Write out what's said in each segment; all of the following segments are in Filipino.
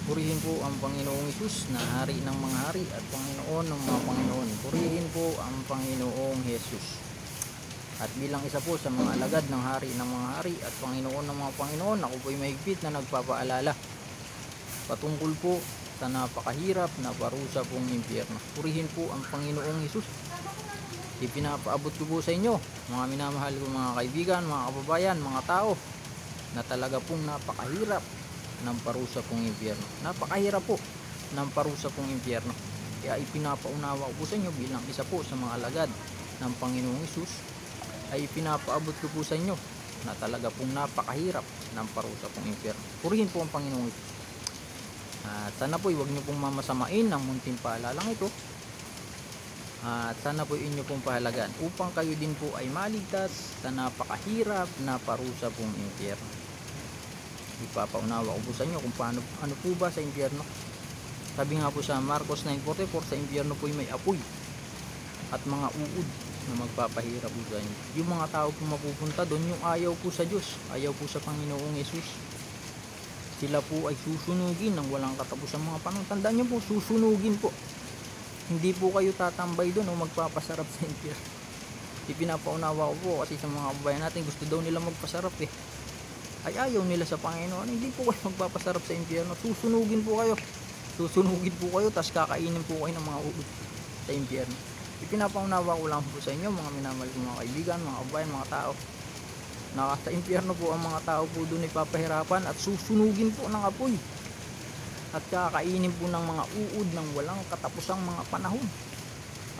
Purihin po ang Panginoong Hesus na hari ng mga hari at Panginoon ng mga Panginoon. Purihin po ang Panginoong Hesus. At bilang isa po sa mga alagad ng hari ng mga hari at Panginoon ng mga Panginoon, ako po'y mahigpit na nagpapaalala patungkol po sa napakahirap na parusa pong impyerno. Purihin po ang Panginoong Hesus. Ipinapaabot ko po sa inyo, mga minamahal ko mga kaibigan, mga kababayan, mga tao, na talaga pong napakahirap ng parusa pong impyerno. Napakahirap po ng parusa pong impyerno. Kaya ipinapaunawa ko po sa inyo bilang isa po sa mga alagad ng Panginoong Hesus, ay ipinapaabot ko po sa inyo na talaga pong napakahirap ng parusa pong impyerno. Purihin po ang Panginoong Hesus. At sana po huwag nyo pong mamasamain ang munting paalalang ito. At sana po inyo pong pahalagaan upang kayo din po ay maligtas sa napakahirap na parusa pong impyerno. Ipapaunawa ko po sa inyo kung ano po ba sa impyerno. Sabi nga po sa Marcos 9:44, sa impyerno po may apoy at mga uod na magpapahirap po sa inyo. Yung mga tao po mapupunta doon, yung ayaw po sa Diyos, ayaw po sa Panginoong Hesus, sila po ay susunugin ng walang katapusang mga panahon. Tandaan nyo po, susunugin po. Hindi po kayo tatambay doon o magpapasarap sa impyerno. Ipinapaunawa ko po kasi sa mga kababayan natin, gusto daw nila magpasarap ay ayaw nila sa Panginoon. Hindi po kayo magpapasarap sa impyerno. Susunugin po kayo. Susunugin po kayo, tas kakainin po kayo ng mga uod sa impyerno. Ipinapaunawa ko lang po sa inyo, mga minamahal ko mga kaibigan, mga kababayan, mga tao, na sa impyerno po ang mga tao po doon ipapahirapan at susunugin po ng apoy at kakainin po ng mga uod ng walang katapusang mga panahon.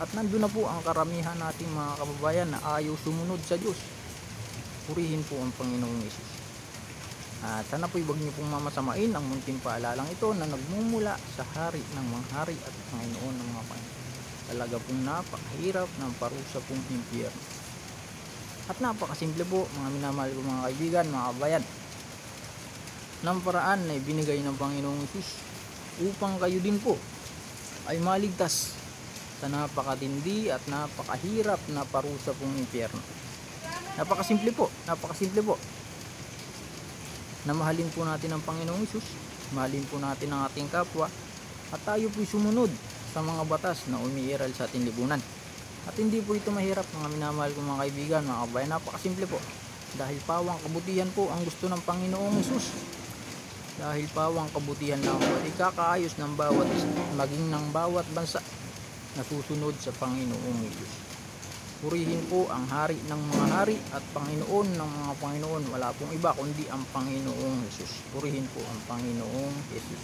At nandun na po ang karamihan nating mga kababayan na ayaw sumunod sa Diyos. Purihin po ang Panginoong Hesus. At sana po huwag niyo pong mamasamain ang munting paalalang ito na nagmumula sa hari ng mga hari at Panginoon ng mga Panginoon. Talaga pong napakahirap ng parusa pong impyerno. At napakasimple po mga minamahal ko mga kaibigan, mga kabayan, ng paraan na ibinigay ng Panginoong Hesus upang kayo din po ay maligtas sa napakatindi at napakahirap na parusa pong impyerno. Napakasimple po, napakasimple po. Na mahalin po natin ang Panginoong Hesus, mahalin po natin ang ating kapwa, at tayo po'y sumunod sa mga batas na umiiral sa ating lipunan. At hindi po ito mahirap mga minamahal ko mga kaibigan, mga kabayan. Napakasimple po. Dahil pawang kabutihan po ang gusto ng Panginoong Hesus. Dahil pawang kabutihan lang po at ikakaayos ng bawat maging ng bawat bansa na susunod sa Panginoong Hesus. Purihin po ang hari ng mga hari at Panginoon ng mga Panginoon. Wala pong iba kundi ang Panginoong Hesus. Purihin po ang Panginoong Hesus.